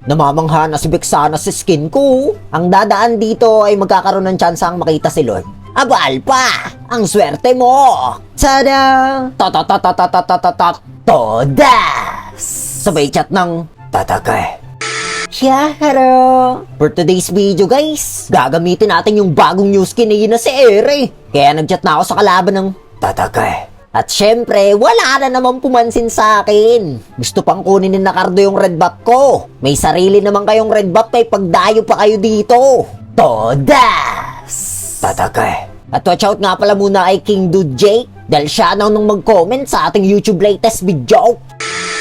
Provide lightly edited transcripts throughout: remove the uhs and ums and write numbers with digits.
Namamangha na si Vexana sa skin ko. Ang dadaan dito ay magkakaroon ng tsansang makita si Lord. Aba, Alpha! Ang swerte mo! Tada! Tatatatatatatatat! Todas! Sabay chat ng tatakay. Hello! For today's video guys, gagamitin natin yung bagong new skin ni na si Ere. Kaya nagchat na ako sa kalaban ng tatakay. At syempre, wala na naman pumansin sa akin. Gusto pang kunin ni Nakardo yung red buff ko. May sarili naman kayong red buff kay pagdayo pa kayo dito. Todas! Tatakay. At watch out nga pala muna kay King Dude Jake dahil siya nang mag-comment sa ating YouTube latest video.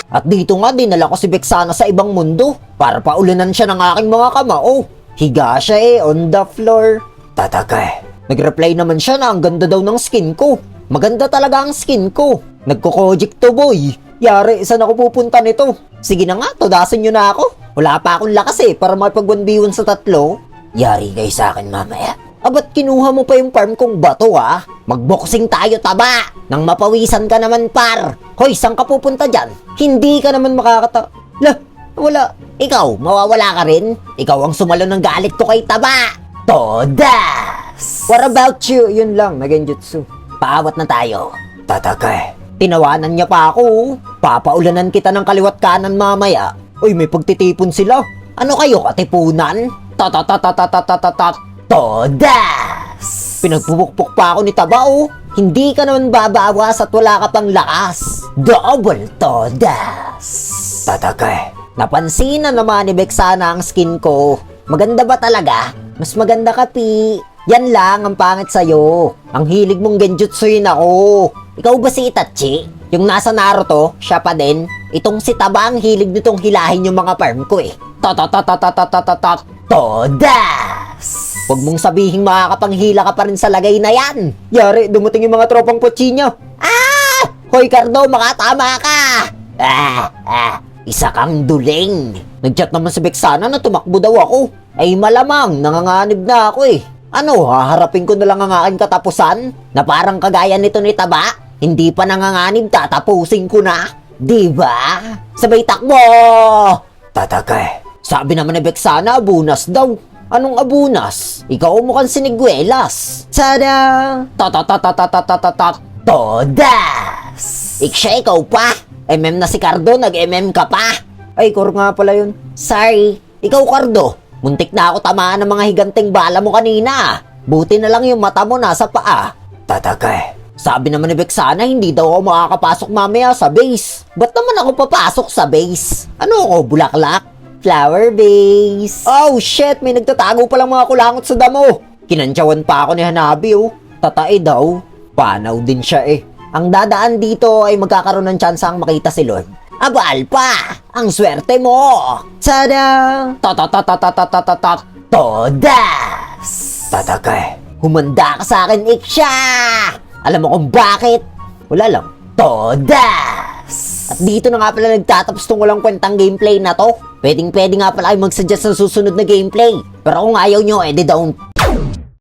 At dito nga dinala ko si Vexana sa ibang mundo para paulanan siya ng aking mga kamao. Higa siya on the floor. Tatakay. Nag-reply naman siya na ang ganda daw ng skin ko. Maganda talaga ang skin ko. Nagko-kojik to boy. Yari, saan ako pupunta nito? Sige na nga, todasin nyo na ako. Wala pa akong lakas para makipag-1v1 sa tatlo. Yari kayo sa akin mamaya. Ba't kinuha mo pa yung farm kong bato Magboxing tayo taba. Nang mapawisan ka naman par. Hoy, saan ka pupunta dyan? Hindi ka naman Lah, wala. Ikaw, mawawala ka rin? Ikaw ang sumalo ng galit ko kay taba. Todas! What about you? Yun lang, nagenjutsu. Paawat na tayo. Tatakay. Tinawanan niya pa ako. Papaulanan kita ng kaliwat kanan mamaya. Uy, may pagtitipon sila. Ano kayo, katipunan? Tatatatatatatatat. Todas! Pinagpupukpuk pa ako ni Tabao. Hindi ka naman babawas at wala ka pang lakas. Double todas! Tatakay. Napansin na naman ni Vexana ang skin ko. Maganda ba talaga? Mas maganda ka, Pi. Yan lang ang pangit sa'yo. Ang hilig mong genjutsuin ako. Ikaw ba si Itachi? Yung nasa Naruto, siya pa din. Itong si Taba ang hilig nitong hilahin yung mga farm ko Todas! Huwag mong sabihin makakapanghila ka pa rin sa lagay na yan. Yari, dumating yung mga tropang pochinya. Hoy Cardo, makatama ka! Isa kang duling. Nagchat naman si Vexana na tumakbo daw ako. Ay malamang, nanganganib na ako Ano, haharapin ko na lang ang aking katapusan? Na parang kagaya nito ni Taba? Hindi pa nanganganib, tatapusin ko na. Diba? Sabay takbo! Tatakay. Sabi naman ni Vexana, abunas daw. Anong abunas? Ikaw mukhang siniguelas. Tada! Tatatatatatatatat. Todas! Iksya, ikaw pa. MM na si Cardo, nag-MM ka pa. Ay, Kor nga pala yun. Sorry. Ikaw, Cardo. Muntik na ako tamaan ng mga higanteng bala mo kanina. Buti na lang yung mata mo nasa paa. Tatakay. Sabi naman ni Vexana, hindi daw ako makakapasok mamaya sa base. Ba't naman ako papasok sa base? Ano ako, bulaklak? Flower base. Oh shit, may nagtatago palang mga kulangot sa damo. Kinantsawan pa ako ni Hanabi Tatae daw. Panaw din siya Ang dadaan dito ay magkakaroon ng tsansang makita si Lord. Aba, Alpha! Ang swerte mo! Tada! Tatatatatatatatat! Todas! Tatakay. Humanda ka sa akin, Iksha! Alam mo kung bakit? Wala lang. Todas! At dito na nga pala nagtatapos tong walang kwentang gameplay na to. Pwedeng nga pala ay mag-suggest ng susunod na gameplay. Pero kung ayaw nyo, edi don't.